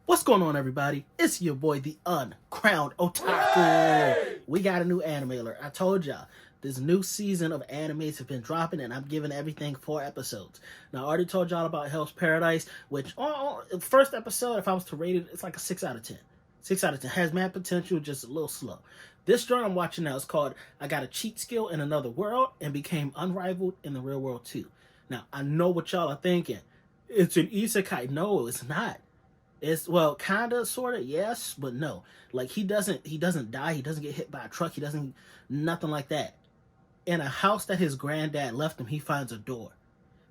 What's going on, everybody? It's your boy, the uncrowned Otaku. We got a new anime alert. I told y'all, this new season of animes have been dropping, and I'm giving everything 4 episodes. Now, I already told y'all about Hell's Paradise, which, first episode, if I was to rate it, it's like a 6 out of 10. 6 out of 10. Has mad potential, just a little slow. This joint I'm watching now is called I Got a Cheat Skill in Another World and Became Unrivaled in the Real World too. Now, I know what y'all are thinking. It's an isekai. No, it's not. It's, well, kinda, sorta, yes, but no. Like, he doesn't die, he doesn't get hit by a truck, he doesn't, nothing like that. In a house that his granddad left him, he finds a door.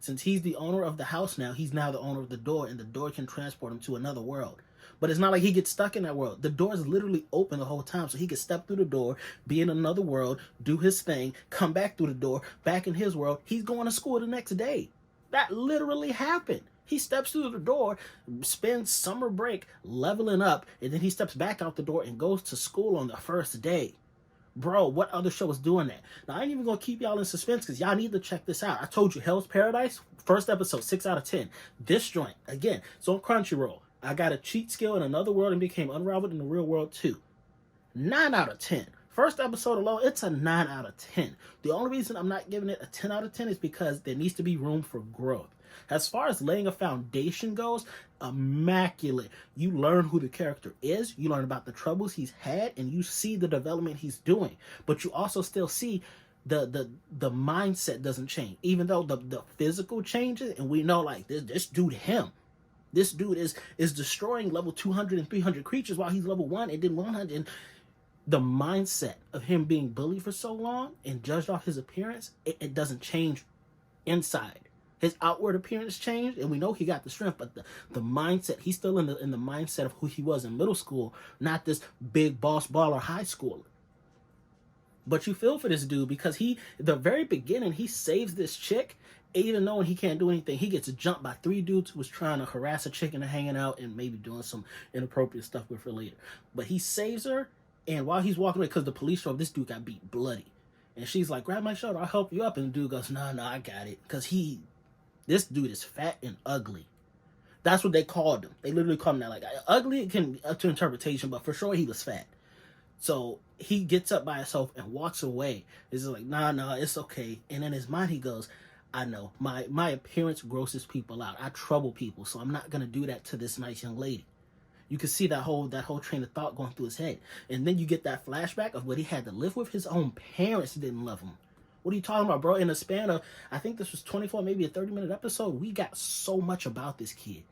Since he's the owner of the house now, he's now the owner of the door, and the door can transport him to another world. But it's not like he gets stuck in that world. The door is literally open the whole time, so he can step through the door, be in another world, do his thing, come back through the door, back in his world. He's going to school the next day. That literally happened. He steps through the door, spends summer break leveling up, and then he steps back out the door and goes to school on the first day. Bro, what other show is doing that? Now, I ain't even going to keep y'all in suspense because y'all need to check this out. I told you, Hell's Paradise, first episode, 6 out of 10. This joint, again, it's on Crunchyroll. I got a cheat skill in another world and became unraveled in the real world too. 9 out of 10. First episode alone, it's a 9 out of 10. The only reason I'm not giving it a 10 out of 10 is because there needs to be room for growth. As far as laying a foundation goes, immaculate. You learn who the character is, you learn about the troubles he's had, and you see the development he's doing. But you also still see the mindset doesn't change. Even though the physical changes, and we know, like, this dude, this dude is destroying level 200 and 300 creatures while he's level 1 and then 100. And the mindset of him being bullied for so long and judged off his appearance, it doesn't change inside. His outward appearance changed, and we know he got the strength, but the mindset, he's still in the mindset of who he was in middle school, not this big boss baller high schooler. But you feel for this dude because the very beginning, he saves this chick, even knowing he can't do anything. He gets jumped by 3 dudes who was trying to harass a chick and hanging out and maybe doing some inappropriate stuff with her later. But he saves her, and while he's walking away, because the police show up, this dude got beat bloody. And she's like, grab my shoulder, I'll help you up. And the dude goes, no, I got it. Because this dude is fat and ugly. That's what they called him. They literally called him that. Like, ugly, it can be up to interpretation, but for sure he was fat. So he gets up by himself and walks away. He's like, nah, it's okay. And in his mind he goes, I know, my appearance grosses people out. I trouble people, so I'm not going to do that to this nice young lady. You can see that whole train of thought going through his head. And then you get that flashback of what he had to live with. His own parents didn't love him. What are you talking about, bro? In a span of, I think this was 24, maybe a 30-minute episode, we got so much about this kid.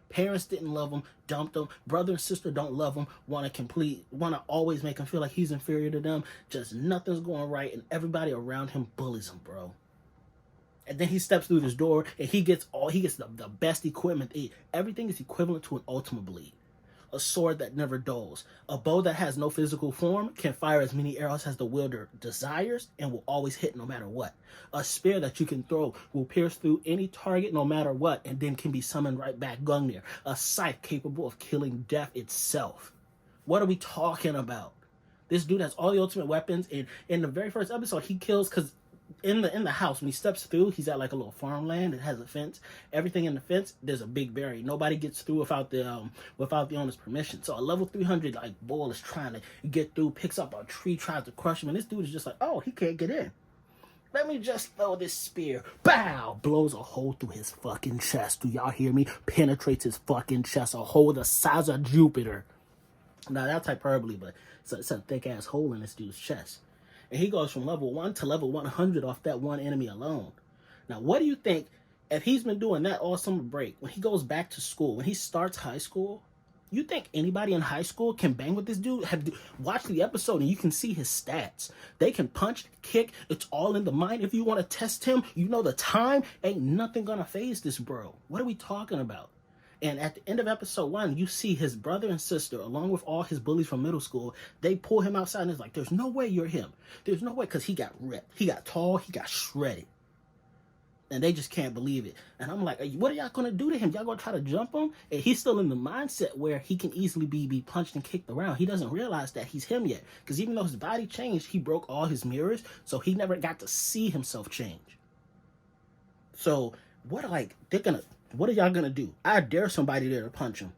Parents didn't love him, dumped him. Brother and sister don't love him, want to always make him feel like he's inferior to them. Just nothing's going right, and everybody around him bullies him, bro. And then he steps through this door, and he gets the best equipment. Everything is equivalent to an ultimate blade. A sword that never dulls. A bow that has no physical form, can fire as many arrows as the wielder desires, and will always hit no matter what. A spear that you can throw will pierce through any target no matter what, and then can be summoned right back Gungnir. A scythe capable of killing death itself. What are we talking about? This dude has all the ultimate weapons, and in the very first episode, he kills, because in the house, when he steps through, he's at like a little farmland. It has a fence. Everything in the fence, there's a big barrier. Nobody gets through without the owner's permission. So a level 300 like bull is trying to get through, picks up a tree, tries to crush him, and this dude is just like, oh, he can't get in. Let me just throw this spear. Bow! Blows a hole through his fucking chest. Do y'all hear me? Penetrates his fucking chest. A hole the size of Jupiter. Now that's hyperbole, but it's a thick ass hole in this dude's chest. And he goes from level 1 to level 100 off that one enemy alone. Now, what do you think, if he's been doing that all summer break, when he goes back to school, when he starts high school, you think anybody in high school can bang with this dude? Watch the episode and you can see his stats. They can punch, kick, it's all in the mind. If you want to test him, you know the time, ain't nothing gonna phase this bro. What are we talking about? And at the end of episode 1, you see his brother and sister, along with all his bullies from middle school, they pull him outside and it's like, there's no way you're him. There's no way, because he got ripped. He got tall. He got shredded. And they just can't believe it. And I'm like, what are y'all going to do to him? Y'all going to try to jump him? And he's still in the mindset where he can easily be punched and kicked around. He doesn't realize that he's him yet. Because even though his body changed, he broke all his mirrors. So he never got to see himself change. So what are y'all gonna do? I dare somebody there to punch him.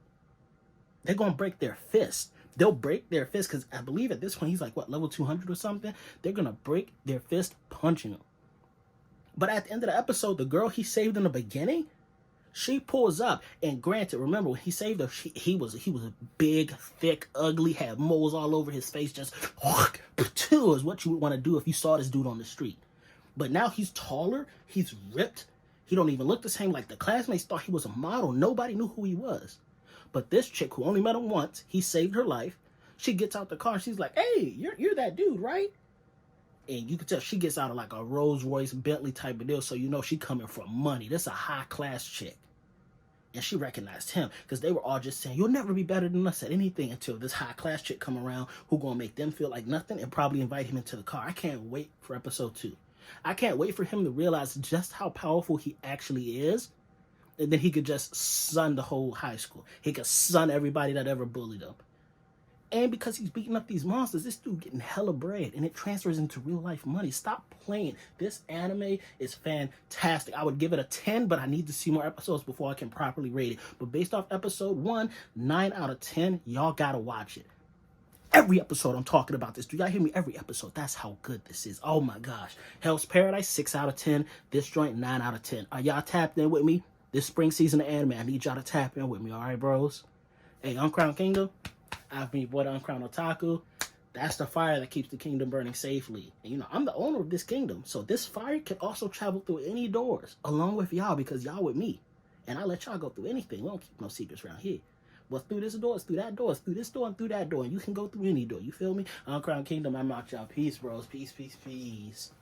they're going to break their fist. They'll break their fist because I believe at this point he's like, what, level 200 or something? They're going to break their fist punching him. But at the end of the episode, the girl he saved in the beginning, she pulls up. And granted, remember, when he saved her, he was a big, thick, ugly, had moles all over his face. Just, is what you would want to do if you saw this dude on the street. But now he's taller. He's ripped. He don't even look the same. Like, the classmates thought he was a model. Nobody knew who he was. But this chick who only met him once, he saved her life. She gets out the car. She's like, hey, you're that dude, right? And you can tell she gets out of like a Rolls Royce Bentley type of deal. So you know she coming from money. This a high class chick. And she recognized him because they were all just saying, you'll never be better than us at anything, until this high class chick come around who gonna make them feel like nothing and probably invite him into the car. I can't wait for episode 2. I can't wait for him to realize just how powerful he actually is. And then he could just sun the whole high school. He could sun everybody that ever bullied him. And because he's beating up these monsters, this dude getting hella bread. And it transfers into real life money. Stop playing. This anime is fantastic. I would give it a 10, but I need to see more episodes before I can properly rate it. But based off episode 1, 9 out of 10. Y'all gotta watch it. Every episode I'm talking about this. Do y'all hear me? Every episode. That's how good this is. Oh my gosh. Hell's Paradise, 6 out of 10. This joint, 9 out of 10. Are y'all tapped in with me? This spring season of anime, I need y'all to tap in with me, all right, bros? Hey, Uncrowned Kingdom, I've been your boy, the Uncrowned Otaku. That's the fire that keeps the kingdom burning safely. And, you know, I'm the owner of this kingdom, so this fire can also travel through any doors, along with y'all, because y'all with me. And I let y'all go through anything. We don't keep no secrets around here. What's through this door, it's through that door, it's through this door and through that door. And you can go through any door, you feel me? Uncrowned Kingdom, I'm out, y'all. Peace, bros. Peace, peace, peace.